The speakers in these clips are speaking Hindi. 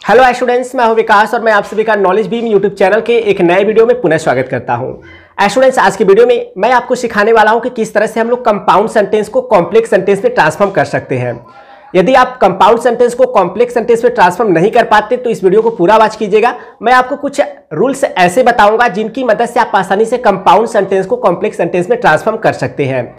हेलो स्टूडेंट्स, मैं हूं विकास और मैं आप सभी का नॉलेज बीम यूट्यूब चैनल के एक नए वीडियो में पुनः स्वागत करता हूं। स्टूडेंट्स, आज की वीडियो में मैं आपको सिखाने वाला हूं कि किस तरह से हम लोग कंपाउंड सेंटेंस को कॉम्प्लेक्स सेंटेंस में ट्रांसफॉर्म कर सकते हैं। यदि आप कंपाउंड सेंटेंस को कॉम्प्लेक्स सेंटेंस में ट्रांसफॉर्म नहीं कर पाते तो इस वीडियो को पूरा वॉच कीजिएगा। मैं आपको कुछ रूल्स ऐसे बताऊंगा जिनकी मदद से आप आसानी से कंपाउंड सेंटेंस को कॉम्प्लेक्स सेंटेंस में ट्रांसफॉर्म कर सकते हैं।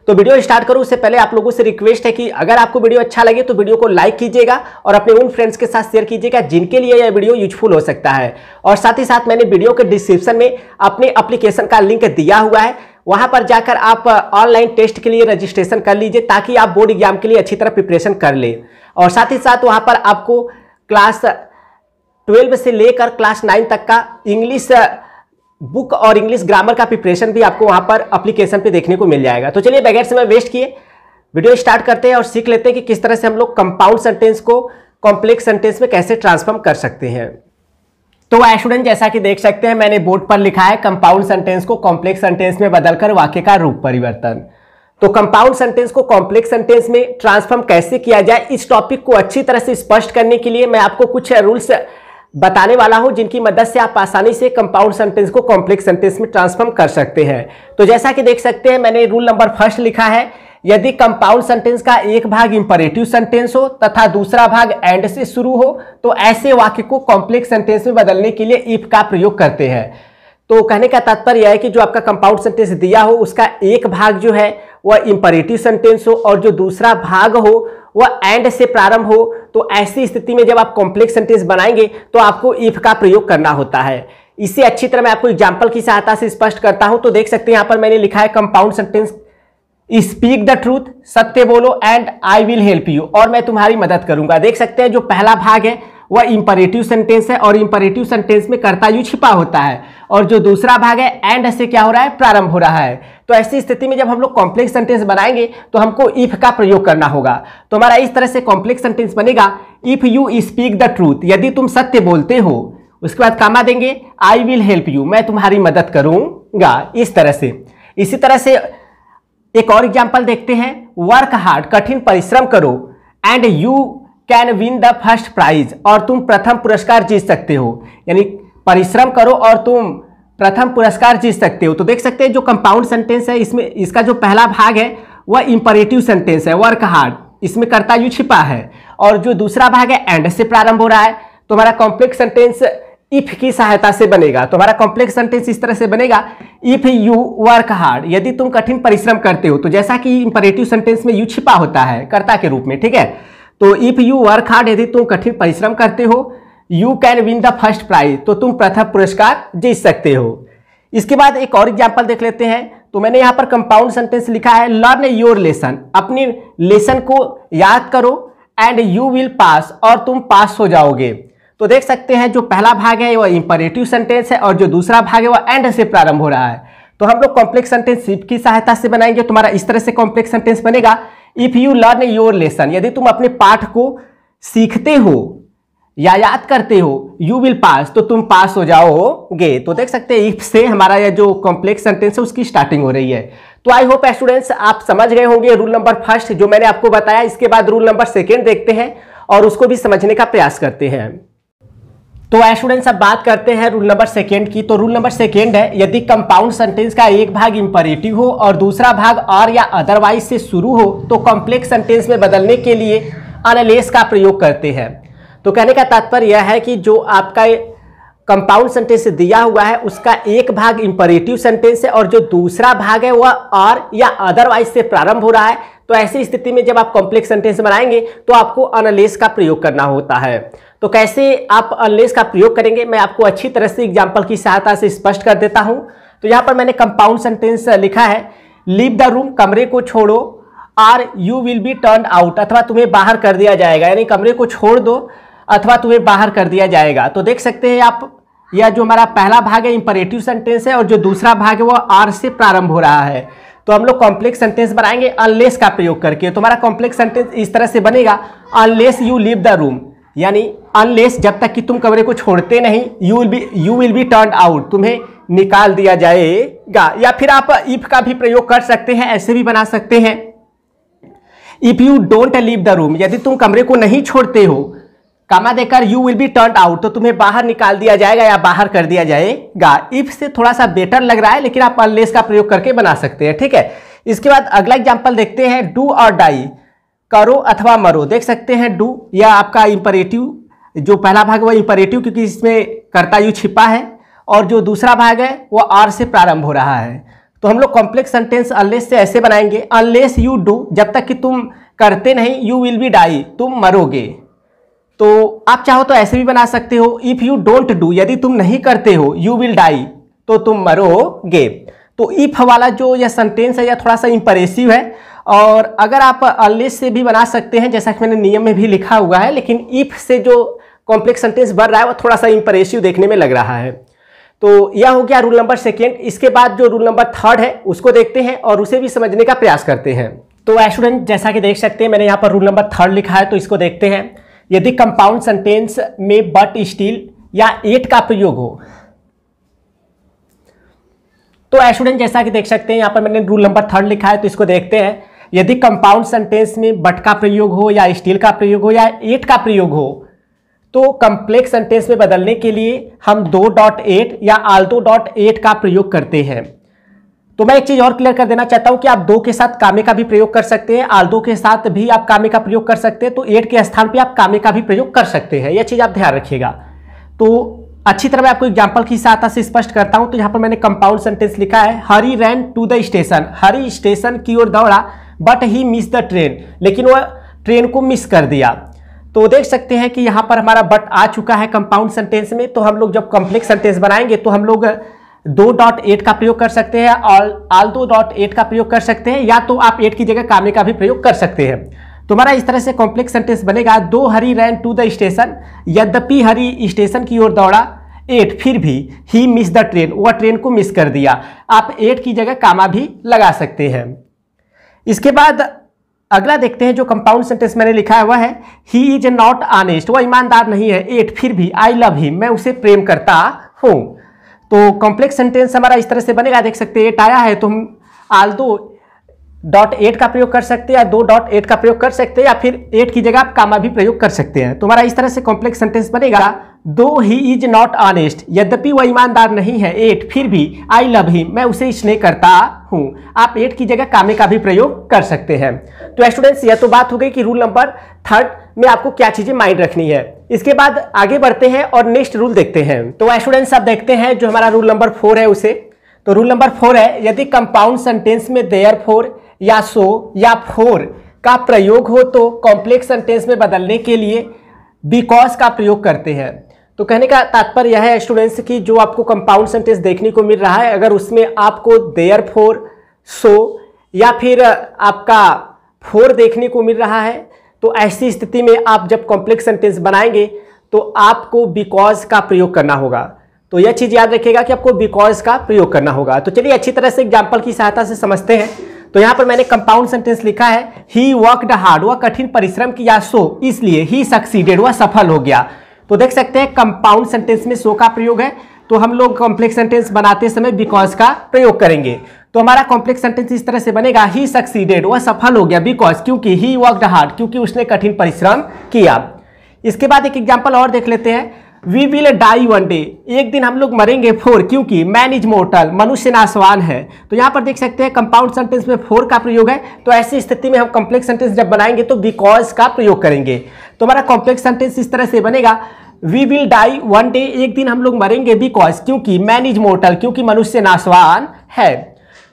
तो वीडियो स्टार्ट करूं उससे पहले आप लोगों से रिक्वेस्ट है कि अगर आपको वीडियो अच्छा लगे तो वीडियो को लाइक कीजिएगा और अपने उन फ्रेंड्स के साथ शेयर कीजिएगा जिनके लिए यह वीडियो यूजफुल हो सकता है। और साथ ही साथ मैंने वीडियो के डिस्क्रिप्शन में अपने एप्लीकेशन का लिंक दिया हुआ है, वहां पर जाकर आप ऑनलाइन टेस्ट के लिए रजिस्ट्रेशन कर लीजिए ताकि आप बोर्ड एग्जाम के लिए अच्छी तरह प्रिपरेशन कर ले। और साथ ही साथ वहां पर आपको क्लास 12 से लेकर क्लास 9 तक का इंग्लिश बुक और इंग्लिश ग्रामर का प्रिपरेशन भी आपको वहां पर एप्लीकेशन पे देखने को मिल जाएगा। तो चलिए बगैर समय वेस्ट किए वीडियो स्टार्ट करते हैं और सीख लेते हैं कि किस तरह से हम लोग कंपाउंड सेंटेंस को कॉम्प्लेक्स सेंटेंस में कैसे ट्रांसफॉर्म कर सकते हैं। तो स्टूडेंट, जैसा कि देख सकते हैं मैंने बोर्ड पर लिखा है कंपाउंड सेंटेंस को कॉम्प्लेक्स सेंटेंस में बदलकर वाक्य का रूप परिवर्तन। तो कंपाउंड सेंटेंस को कॉम्प्लेक्स सेंटेंस में ट्रांसफॉर्म कैसे किया जाए, इस टॉपिक को अच्छी तरह से स्पष्ट करने के लिए मैं आपको कुछ रूल्स बताने वाला हूं जिनकी मदद से आप आसानी से कंपाउंड सेंटेंस को कॉम्प्लेक्स सेंटेंस में ट्रांसफॉर्म कर सकते हैं। तो जैसा कि देख सकते हैं मैंने रूल नंबर फर्स्ट लिखा है, यदि कंपाउंड सेंटेंस का एक भाग इंपरेटिव सेंटेंस हो तथा दूसरा भाग एंड से शुरू हो तो ऐसे वाक्य को कॉम्प्लेक्स सेंटेंस में बदलने के लिए इफ का प्रयोग करते हैं। तो कहने का तात्पर्य यह है कि जो आपका कंपाउंड सेंटेंस दिया हो उसका एक भाग जो है वह इंपरेटिव सेंटेंस हो और जो दूसरा भाग हो वह एंड से प्रारंभ हो, तो ऐसी स्थिति में जब आप कॉम्प्लेक्स सेंटेंस बनाएंगे तो आपको इफ का प्रयोग करना होता है। इसे अच्छी तरह मैं आपको एग्जांपल की सहायता से स्पष्ट करता हूं। तो देख सकते हैं यहां पर मैंने लिखा है compound sentence, speak the truth, सत्य बोलो and I will help you, और मैं तुम्हारी मदद करूंगा। देख सकते हैं जो पहला भाग है वह इंपरेटिव सेंटेंस है और इंपरेटिव सेंटेंस में कर्ता यू छिपा होता है और जो दूसरा भाग है एंड से क्या हो रहा है, प्रारंभ हो रहा है। तो ऐसी स्थिति में जब हम लोग कॉम्प्लेक्स सेंटेंस बनाएंगे तो हमको इफ का प्रयोग करना होगा। तो हमारा इस तरह से कॉम्प्लेक्स सेंटेंस बनेगा, if you speak the truth, यदि तुम सत्य बोलते हो, उसके बाद कामा देंगे, आई विल हेल्प यू, मैं तुम्हारी मदद करूंगा। इस तरह से। इसी तरह से एक और एग्जाम्पल देखते हैं, वर्क हार्ड, कठिन परिश्रम करो, and you can win the first prize, और तुम प्रथम पुरस्कार जीत सकते हो। यानी परिश्रम करो और तुम प्रथम पुरस्कार जीत सकते हो। तो देख सकते हैं जो कंपाउंड सेंटेंस है इसमें इसका जो पहला भाग है वह इंपरेटिव सेंटेंस है, वर्क हार्ड, इसमें कर्ता यू छिपा है, और जो दूसरा भाग है एंड से प्रारंभ हो रहा है। तो हमारा कॉम्प्लेक्स सेंटेंस इफ की सहायता से बनेगा। तो हमारा कॉम्प्लेक्स सेंटेंस इस तरह से बनेगा, इफ यू वर्क हार्ड, यदि तुम कठिन परिश्रम करते हो। तो जैसा कि इंपरेटिव सेंटेंस में यू छिपा होता है कर्ता के रूप में, ठीक है। तो इफ यू वर्क हार्ड, यदि तुम कठिन परिश्रम करते हो, you can win the first prize, तो तुम प्रथम पुरस्कार जीत सकते हो। इसके बाद एक और एग्जांपल देख लेते हैं। तो मैंने यहां पर कंपाउंड सेंटेंस लिखा है, लर्न योर लेसन, अपने लेसन को याद करो, एंड यू विल पास, और तुम पास हो जाओगे। तो देख सकते हैं जो पहला भाग है वह इंपरेटिव सेंटेंस है और जो दूसरा भाग है वह एंड से प्रारंभ हो रहा है। तो हम लोग कॉम्प्लेक्स सेंटेंस इफ की सहायता से बनाएंगे। तुम्हारा इस तरह से कॉम्प्लेक्स सेंटेंस बनेगा, if you learn your lesson, यदि तुम अपने पाठ को सीखते हो या याद करते हो, यू विल पास, तो तुम पास हो जाओगे। तो देख सकते हैं इफ से हमारा यह जो कॉम्प्लेक्स सेंटेंस है उसकी स्टार्टिंग हो रही है। तो आई होप स्टूडेंट्स आप समझ गए होंगे रूल नंबर फर्स्ट जो मैंने आपको बताया। इसके बाद रूल नंबर सेकेंड देखते हैं और उसको भी समझने का प्रयास करते हैं। तो स्टूडेंट्स अब बात करते हैं रूल नंबर सेकेंड की। तो रूल नंबर सेकेंड है, यदि कंपाउंड सेंटेंस का एक भाग इंपरेटिव हो और दूसरा भाग और या अदरवाइज से शुरू हो तो कॉम्प्लेक्स सेंटेंस में बदलने के लिए अनलेस का प्रयोग करते हैं। तो कहने का तात्पर्य यह है कि जो आपका कंपाउंड सेंटेंस दिया हुआ है उसका एक भाग इंपरेटिव सेंटेंस है और जो दूसरा भाग है वह और या अदरवाइज से प्रारंभ हो रहा है। तो ऐसी स्थिति में जब आप कॉम्प्लेक्स सेंटेंस बनाएंगे तो आपको अनलेस का प्रयोग करना होता है। तो कैसे आप अनलेस का प्रयोग करेंगे मैं आपको अच्छी तरह से एग्जाम्पल की सहायता से स्पष्ट कर देता हूं। तो यहाँ पर मैंने कंपाउंड सेंटेंस लिखा है, लीव द रूम, कमरे को छोड़ो, और you will be turn out, अथवा तुम्हें बाहर कर दिया जाएगा। यानी कमरे को छोड़ दो अथवा तुम्हें बाहर कर दिया जाएगा। तो देख सकते हैं आप, यह जो हमारा पहला भाग है इंपरेटिव सेंटेंस है और जो दूसरा भाग है वो आर से प्रारंभ हो रहा है। तो हम लोग कॉम्प्लेक्स सेंटेंस बनाएंगे अनलेस का प्रयोग करके। तो हमारा कॉम्प्लेक्स सेंटेंस इस तरह से बनेगा, unless you leave the room, यानी अनलेस जब तक कि तुम कमरे को छोड़ते नहीं, you will be turn out, तुम्हें निकाल दिया जाएगा। या फिर आप इफ का भी प्रयोग कर सकते हैं, ऐसे भी बना सकते हैं, if you don't leave the room, यदि तुम कमरे को नहीं छोड़ते हो कामा देकर you will be turn out, तो तुम्हें बाहर निकाल दिया जाएगा या बाहर कर दिया जाएगा। इफ से थोड़ा सा बेटर लग रहा है, लेकिन आप अनलेस का प्रयोग करके बना सकते हैं, ठीक है। इसके बाद अगला एग्जाम्पल देखते हैं, डू और डाई, करो अथवा मरो। देख सकते हैं डू या आपका इंपरेटिव, जो पहला भाग वो इंपरेटिव क्योंकि इसमें कर्ता यू छिपा है, और जो दूसरा भाग है वो आर से प्रारंभ हो रहा है। तो हम लोग कॉम्प्लेक्स सेंटेंस अनलेस से ऐसे बनाएंगे, अनलेस यू डू, जब तक कि तुम करते नहीं, यू विल बी डाई, तुम मरोगे। तो आप चाहो तो ऐसे भी बना सकते हो, इफ यू डोंट डू, यदि तुम नहीं करते हो, यू विल डाई, तो तुम मरोगे। तो इफ वाला जो यह सेंटेंस है यह थोड़ा सा इंपरेसिव है, और अगर आप अनलेस से भी बना सकते हैं जैसा कि मैंने नियम में भी लिखा हुआ है, लेकिन इफ से जो कॉम्प्लेक्स सेंटेंस बन रहा है वो थोड़ा सा इंपरेसिव देखने में लग रहा है। तो यह हो गया रूल नंबर सेकेंड। इसके बाद जो रूल नंबर थर्ड है उसको देखते हैं और उसे भी समझने का प्रयास करते हैं। तो स्टूडेंट जैसा कि देख सकते हैं मैंने यहाँ पर रूल नंबर थर्ड लिखा है, तो इसको देखते हैं। यदि कंपाउंड सेंटेंस में बट, स्टिल या एट का प्रयोग हो, तो स्टूडेंट जैसा कि देख सकते हैं यहाँ पर मैंने रूल नंबर थर्ड लिखा है, तो इसको देखते हैं। यदि कंपाउंड सेंटेंस में बट का प्रयोग हो या स्टिल का प्रयोग हो या एट का प्रयोग हो, तो कॉम्प्लेक्स सेंटेंस में बदलने के लिए हम 2.8 या although.8 का प्रयोग करते हैं। तो मैं एक चीज और क्लियर कर देना चाहता हूं कि आप 2 के साथ कामे का भी प्रयोग कर सकते हैं, although के साथ भी आप कामे का प्रयोग कर सकते हैं, तो 8 के स्थान पे आप कामे का भी प्रयोग कर सकते हैं। यह चीज आप ध्यान रखिएगा। तो अच्छी तरह मैं आपको एग्जाम्पल की सहायता से स्पष्ट करता हूं। तो यहाँ पर मैंने कंपाउंड सेंटेंस लिखा है, Hari ran to the station, Hari station की ओर दौड़ा, but he miss the train, लेकिन वह ट्रेन को मिस कर दिया। तो देख सकते हैं कि यहाँ पर हमारा बट आ चुका है कंपाउंड सेंटेंस में। तो हम लोग जब कॉम्प्लेक्स सेंटेंस बनाएंगे तो हम लोग 2.8 का प्रयोग कर सकते हैं और although.8 का प्रयोग कर सकते हैं, या तो आप 8 की जगह कामे का भी प्रयोग कर सकते हैं। तो हमारा इस तरह से कॉम्प्लेक्स सेंटेंस बनेगा, 2 हरी रैन टू द स्टेशन, यद्यपि हरी स्टेशन की ओर दौड़ा, 8 फिर भी ही मिस द ट्रेन, वह ट्रेन को मिस कर दिया। आप 8 की जगह कामा भी लगा सकते हैं। इसके बाद अगला देखते हैं, जो कंपाउंड सेंटेंस मैंने लिखा है वह है, ही इज नॉट ऑनेस्ट, वह ईमानदार नहीं है, 8 फिर भी आई लव हिम, मैं उसे प्रेम करता हूं। तो कॉम्प्लेक्स सेंटेंस हमारा इस तरह से बनेगा। देख सकते हैं 8 आया है, तो हम although.8 का प्रयोग कर सकते हैं या 2.8 का प्रयोग कर सकते हैं, या फिर 8 की जगह आप कामा भी प्रयोग कर सकते हैं। तो हमारा इस तरह से कॉम्प्लेक्स सेंटेंस बनेगा, दो ही इज नॉट ऑनेस्ट, यद्यपि वह ईमानदार नहीं है, 8 फिर भी आई लव हिम, मैं उसे स्नेह करता हूं। आप 8 की जगह कामे का भी प्रयोग कर सकते हैं। तो स्टूडेंट्स यह तो बात हो गई कि रूल नंबर थर्ड में आपको क्या चीजें माइंड रखनी है। इसके बाद आगे बढ़ते हैं और नेक्स्ट रूल देखते हैं। तो स्टूडेंट्स अब देखते हैं जो हमारा रूल नंबर 4 है उसे। तो रूल नंबर 4 है, यदि कंपाउंड सेंटेंस में देयरफॉर या सो या फोर का प्रयोग हो तो कॉम्प्लेक्स सेंटेंस में बदलने के लिए बिकॉज का प्रयोग करते हैं। तो कहने का तात्पर्य यह है स्टूडेंट्स कि जो आपको कंपाउंड सेंटेंस देखने को मिल रहा है, अगर उसमें आपको देयरफॉर, सो या फिर आपका फोर देखने को मिल रहा है, तो ऐसी स्थिति में आप जब कॉम्प्लेक्स सेंटेंस बनाएंगे तो आपको बिकॉज का प्रयोग करना होगा। तो यह चीज याद रखिएगा कि आपको बिकॉज का प्रयोग करना होगा। तो चलिए अच्छी तरह से एग्जाम्पल की सहायता से समझते हैं। तो यहाँ पर मैंने कंपाउंड सेंटेंस लिखा है, ही वर्कड हार्ड, वह कठिन परिश्रम किया, सो इसलिए ही सक्सीडेड, वह सफल हो गया। तो देख सकते हैं कंपाउंड सेंटेंस में सो का प्रयोग है, तो हम लोग कॉम्प्लेक्स सेंटेंस बनाते समय बिकॉज का प्रयोग करेंगे। तो हमारा कॉम्प्लेक्स सेंटेंस इस तरह से बनेगा, ही सक्सीडेड, वह सफल हो गया, बिकॉज क्योंकि ही वर्कड हार्ड, क्योंकि उसने कठिन परिश्रम किया। इसके बाद एक एग्जाम्पल और देख लेते हैं, we will die one day, एक दिन हम लोग मरेंगे, फोर क्योंकि मैन इज मोर्टल, मनुष्य नाशवान है। तो यहाँ पर देख सकते हैं कंपाउंड सेंटेंस में फोर का प्रयोग है, तो ऐसी स्थिति में हम कॉम्प्लेक्स सेंटेंस जब बनाएंगे तो बिकॉज का प्रयोग करेंगे। तो हमारा कॉम्प्लेक्स सेंटेंस इस तरह से बनेगा, we will die one day, एक दिन हम लोग मरेंगे, बिकॉज क्योंकि मैन इज मोर्टल, क्योंकि मनुष्य नाशवान है।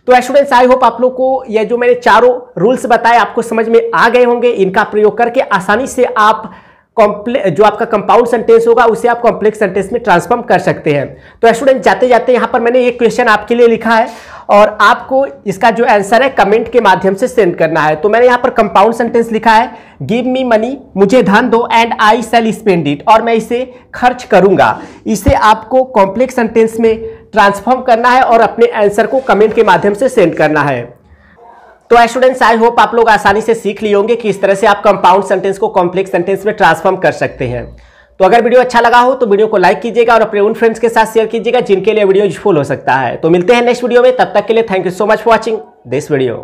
तो स्टूडेंट्स आई होप आप लोग को यह जो मैंने चारों रूल्स बताए आपको समझ में आ गए होंगे। इनका प्रयोग करके आसानी से आप जो आपका कंपाउंड सेंटेंस होगा उसे आप कॉम्प्लेक्स सेंटेंस में ट्रांसफॉर्म कर सकते हैं। तो स्टूडेंट जाते जाते यहाँ पर मैंने एक क्वेश्चन आपके लिए लिखा है और आपको इसका जो आंसर है कमेंट के माध्यम से सेंड करना है। तो मैंने यहाँ पर कंपाउंड सेंटेंस लिखा है, गिव मी मनी, मुझे धन दो, and I shall spend it, और मैं इसे खर्च करूंगा। इसे आपको कॉम्प्लेक्स सेंटेंस में ट्रांसफॉर्म करना है और अपने आंसर को कमेंट के माध्यम से सेंड करना है। तो स्टूडेंट्स आई होप आप लोग आसानी से सीख लिए होंगे कि इस तरह से आप कंपाउंड सेंटेंस को कॉम्प्लेक्स सेंटेंस में ट्रांसफॉर्म कर सकते हैं। तो अगर वीडियो अच्छा लगा हो तो वीडियो को लाइक कीजिएगा और अपने उन फ्रेंड्स के साथ शेयर कीजिएगा जिनके लिए वीडियो यूजफुल हो सकता है। तो मिलते हैं नेक्स्ट वीडियो में, तब तक के लिए thank you so much for watching this video.